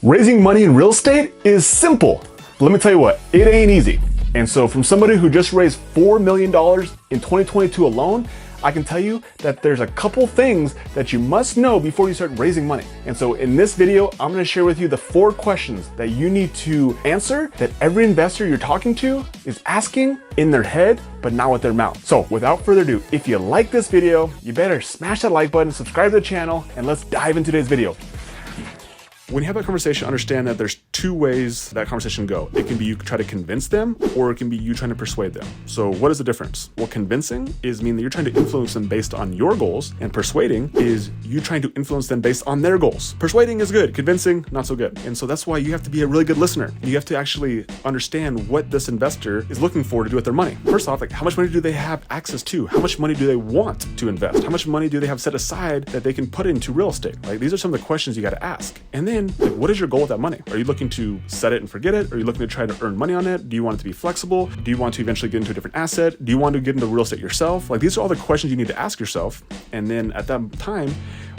Raising money in real estate is simple. But let me tell you what, it ain't easy. And so from somebody who just raised $4 million in 2022 alone, I can tell you that there's a couple things that you must know before you start raising money. And so in this video, I'm gonna share with you the 4 questions that you need to answer that every investor you're talking to is asking in their head, but not with their mouth. So without further ado, if you like this video, you better smash that like button, subscribe to the channel, and let's dive into today's video. When you have that conversation, understand that there's 2 ways that conversation can go. It can be you try to convince them, or it can be you trying to persuade them. So what is the difference? Well, convincing is mean that you're trying to influence them based on your goals, and persuading is you trying to influence them based on their goals. Persuading is good, convincing, not so good. And so that's why you have to be a really good listener. You have to actually understand what this investor is looking for to do with their money. First off, like, how much money do they have access to? How much money do they want to invest? How much money do they have set aside that they can put into real estate? Right? These are some of the questions you got to ask. And then, like, what is your goal with that money? Are you looking to set it and forget it? Are you looking to try to earn money on it? Do you want it to be flexible? Do you want to eventually get into a different asset? Do you want to get into real estate yourself? Like, these are all the questions you need to ask yourself. And then at that time,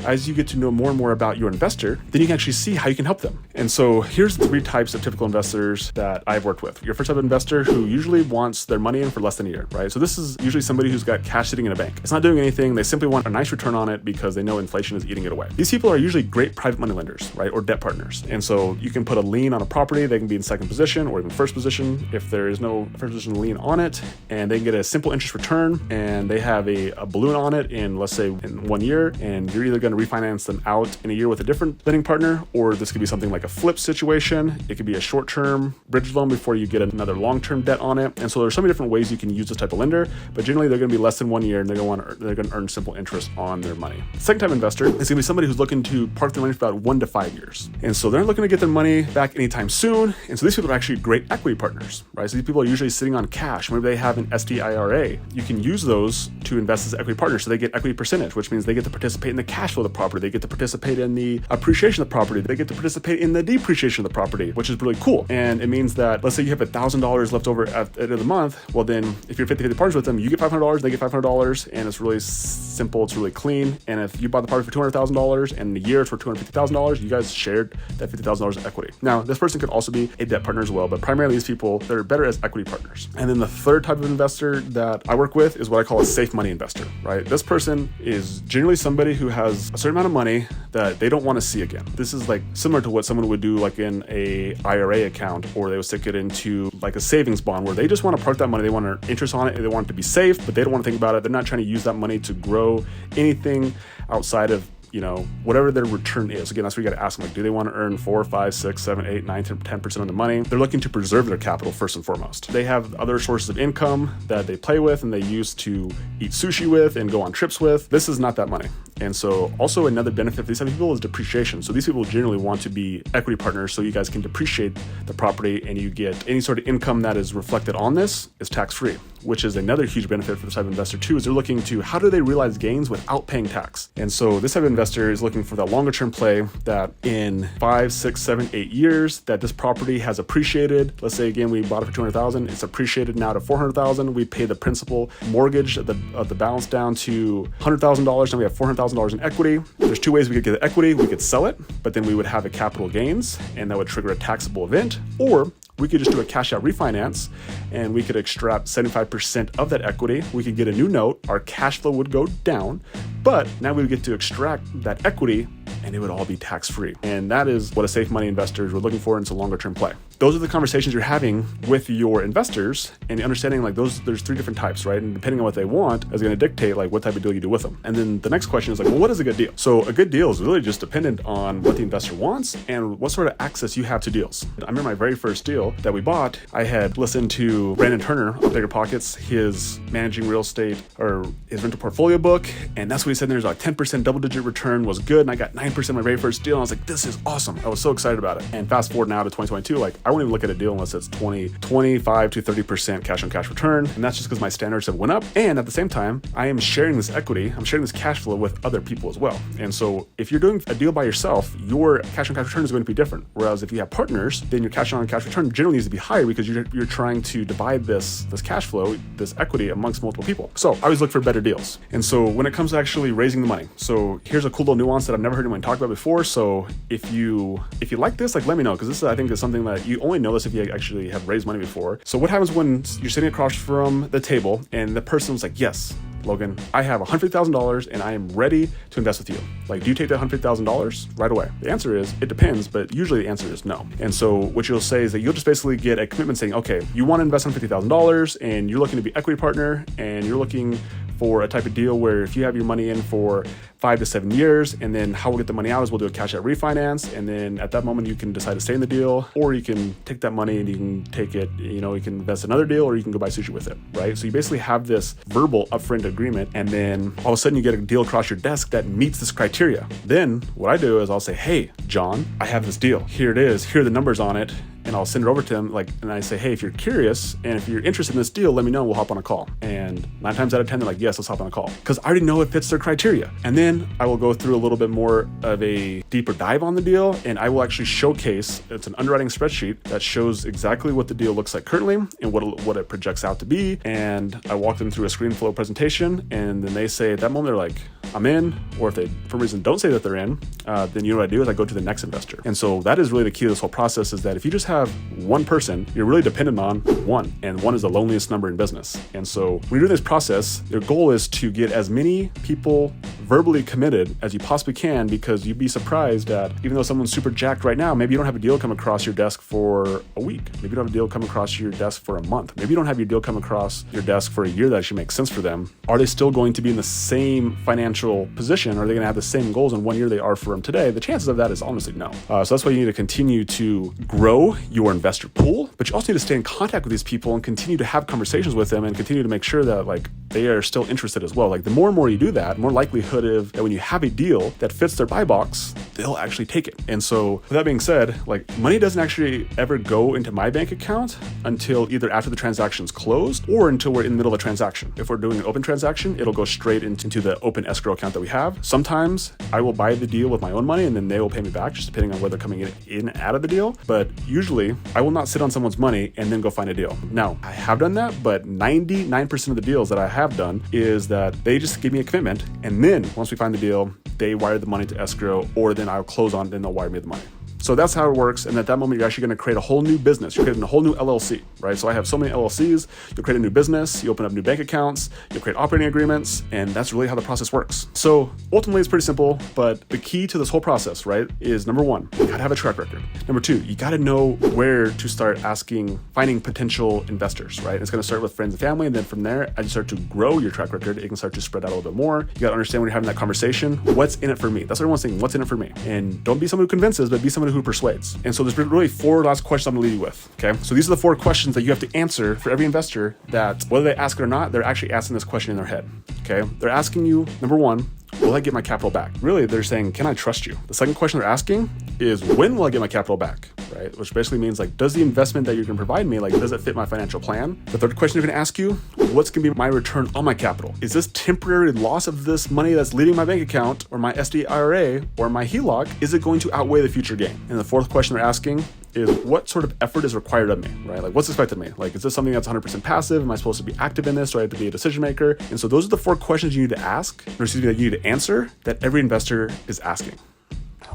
as you get to know more and more about your investor, then you can actually see how you can help them. And so here's the 3 types of typical investors that I've worked with. Your first type of investor who usually wants their money in for less than a year, right? So this is usually somebody who's got cash sitting in a bank. It's not doing anything. They simply want a nice return on it because they know inflation is eating it away. These people are usually great private money lenders, right? Or debt partners. And so you can put a lien on a property. They can be in second position or even first position if there is no first position lien on it, and they can get a simple interest return, and they have a balloon on it in, let's say, in 1 year, and you're either going to refinance them out in a year with a different lending partner, or this could be something like a flip situation. It could be a short-term bridge loan before you get another long-term debt on it. And so there's so many different ways you can use this type of lender, but generally they're going to be less than 1 year, and they're going to earn simple interest on their money. The second type of investor is going to be somebody who's looking to park their money for about 1 to 5 years. And so they're not looking to get their money back anytime soon. And so these people are actually great equity partners, right? So these people are usually sitting on cash. Maybe they have an SDIRA. You can use those to invest as equity partners. So they get equity percentage, which means they get to participate in the cash flow of the property. They get to participate in the appreciation of the property. They get to participate in the depreciation of the property, which is really cool. And it means that, let's say you have $1,000 left over at the end of the month. Well, then if you're 50-50 partners with them, you get $500, they get $500, and it's really simple. It's really clean. And if you bought the property for $200,000 and in a year it's for $250,000, you guys shared that $50,000 in equity. Now, this person could also be a debt partner as well, but primarily these people, they're better as equity partners. And then the third type of investor that I work with is what I call a safe money investor, right? This person is generally somebody who has a certain amount of money that they don't want to see again. This is like similar to what someone would do like in a IRA account, or they would stick it into like a savings bond where they just want to park that money. They want to earn interest on it, and they want it to be safe, but they don't want to think about it. They're not trying to use that money to grow anything outside of, you know, whatever their return is. Again, that's where you got to ask them, like, do they want to earn 4, 5, 6, 7, 8, 9, 10% of the money? They're looking to preserve their capital first and foremost. They have other sources of income that they play with and they use to eat sushi with and go on trips with. This is not that money. And so also another benefit for these type of people is depreciation. So these people generally want to be equity partners so you guys can depreciate the property, and you get any sort of income that is reflected on this is tax-free, which is another huge benefit for this type of investor too, is they're looking to how do they realize gains without paying tax. And so this type of investor is looking for that longer term play that in 5, 6, 7, 8 years that this property has appreciated. Let's say again, we bought it for $200,000. It's appreciated now to $400,000. We pay the principal mortgage of the balance down to $100,000. Now we have $400,000 in equity. There's 2 ways we could get the equity. We could sell it, but then we would have a capital gains, and that would trigger a taxable event, or we could just do a cash out refinance and we could extract 75% of that equity. We could get a new note. Our cash flow would go down, but now we would get to extract that equity and it would all be tax-free. And that is what a safe money investor is looking for, and it's a longer term play. Those are the conversations you're having with your investors, and understanding like there's 3 different types, right? And depending on what they want is going to dictate like what type of deal you do with them. And then the next question is like, well, what is a good deal? So a good deal is really just dependent on what the investor wants and what sort of access you have to deals. I remember my very first deal that we bought, I had listened to Brandon Turner of Bigger Pockets, his managing real estate or his rental portfolio book. And that's what he said. There's like 10% double-digit return was good. And I got 9% my very first deal. And I was like, this is awesome. I was so excited about it. And fast forward now to 2022, like I won't even look at a deal unless it's 25 to 30% cash on cash return. And that's just because my standards have went up. And at the same time, I am sharing this equity, I'm sharing this cash flow with other people as well. And so if you're doing a deal by yourself, your cash on cash return is going to be different. Whereas if you have partners, then your cash on cash return generally needs to be higher because you're trying to divide this cash flow, this equity amongst multiple people. So I always look for better deals. And so when it comes to actually raising the money, so here's a cool little nuance that I've never heard anyone talked about before. So if you like this, like, let me know, because this I think is something that you only know this if you actually have raised money before. So what happens when you're sitting across from the table and the person's like, yes, Logan, I have $150,000 and I am ready to invest with you. Like, do you take that $150,000 right away? The answer is, it depends, but usually the answer is no. And so what you'll say is that you'll just basically get a commitment saying, okay, you want to invest $150,000 and you're looking to be equity partner and you're looking for a type of deal where if you have your money in for 5 to 7 years, and then how we'll get the money out is we'll do a cash out refinance, and then at that moment you can decide to stay in the deal, or you can take that money and you can take it, you can invest in another deal, or you can go buy sushi with it, right? So you basically have this verbal upfront agreement, and then all of a sudden you get a deal across your desk that meets this criteria. Then what I do is I'll say, hey, John, I have this deal. Here it is. Here are the numbers on it. And I'll send it over to him, and I say, hey, if you're curious and if you're interested in this deal, let me know, we'll hop on a call. And 9 times out of 10, they're like, yes, let's hop on a call. Because I already know it fits their criteria. And then I will go through a little bit more of a deeper dive on the deal, and I will actually showcase, it's an underwriting spreadsheet that shows exactly what the deal looks like currently and what it projects out to be. And I walk them through a screen flow presentation, and then they say at that moment, they're like, I'm in. Or if they, for some reason, don't say that they're in, then you know what I do is I go to the next investor. And so that is really the key to this whole process, is that if you just have one person, you're really dependent on one, and one is the loneliest number in business. And so when you're doing this process, your goal is to get as many people verbally committed as you possibly can, because you'd be surprised that even though someone's super jacked right now, maybe you don't have a deal come across your desk for a week. Maybe you don't have a deal come across your desk for a month. Maybe you don't have your deal come across your desk for a year that actually makes sense for them. Are they still going to be in the same financial position? Are they going to have the same goals in 1 year they are for them today? The chances of that is honestly no. So that's why you need to continue to grow your investor pool, but you also need to stay in contact with these people and continue to have conversations with them and continue to make sure that like they are still interested as well. Like the more and more you do that, more likelihood of that when you have a deal that fits their buy box, they'll actually take it. And so with that being said, like money doesn't actually ever go into my bank account until either after the transaction's closed or until we're in the middle of a transaction. If we're doing an open transaction, it'll go straight into the open escrow account that we have. Sometimes I will buy the deal with my own money and then they will pay me back, just depending on whether they're coming in and out of the deal. But usually I will not sit on someone's money and then go find a deal. Now, I have done that, but 99% of the deals that I have done is that they just give me a commitment, and then once we find the deal, they wire the money to escrow, or then I'll close on it and they'll wire me the money. So that's how it works. And at that moment, you're actually going to create a whole new business. You're creating a whole new LLC, right? So I have so many LLCs. You'll create a new business. You open up new bank accounts. You'll create operating agreements. And that's really how the process works. So ultimately, it's pretty simple. But the key to this whole process, right, is number one, you got to have a track record. Number two, you got to know where to start finding potential investors, right? It's going to start with friends and family. And then from there, as you start to grow your track record, it can start to spread out a little bit more. You got to understand when you're having that conversation, what's in it for me? That's what everyone's saying. What's in it for me? And don't be someone who convinces, but be someone who persuades. And so there's really 4 last questions I'm gonna leave you with, okay? So these are the 4 questions that you have to answer for every investor, that whether they ask it or not, they're actually asking this question in their head, okay? They're asking you, number one, will I get my capital back? Really, they're saying, can I trust you? The second question they're asking is, when will I get my capital back, right? Which basically means, like, does the investment that you're gonna provide me, like, does it fit my financial plan? The third question they're gonna ask you, what's gonna be my return on my capital? Is this temporary loss of this money that's leaving my bank account or my SD IRA or my HELOC, is it going to outweigh the future gain? And the fourth question they're asking is, what sort of effort is required of me, right? Like, what's expected of me? Like, is this something that's 100% passive? Am I supposed to be active in this? Do I have to be a decision maker? And so those are the 4 questions you need to ask, or excuse me, that you need to answer, that every investor is asking.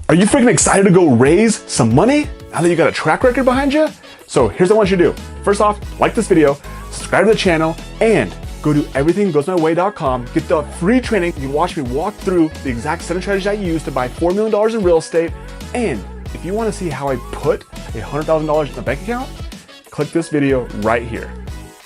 Are you freaking excited to go raise some money now that you got a track record behind you? So here's what I want you to do. First off, like this video, subscribe to the channel, and go to everythinggoesmyway.com. Get the free training. You can watch me walk through the exact 7 strategies I use to buy $4 million in real estate. And if you want to see how I put $100,000 in a bank account, click this video right here.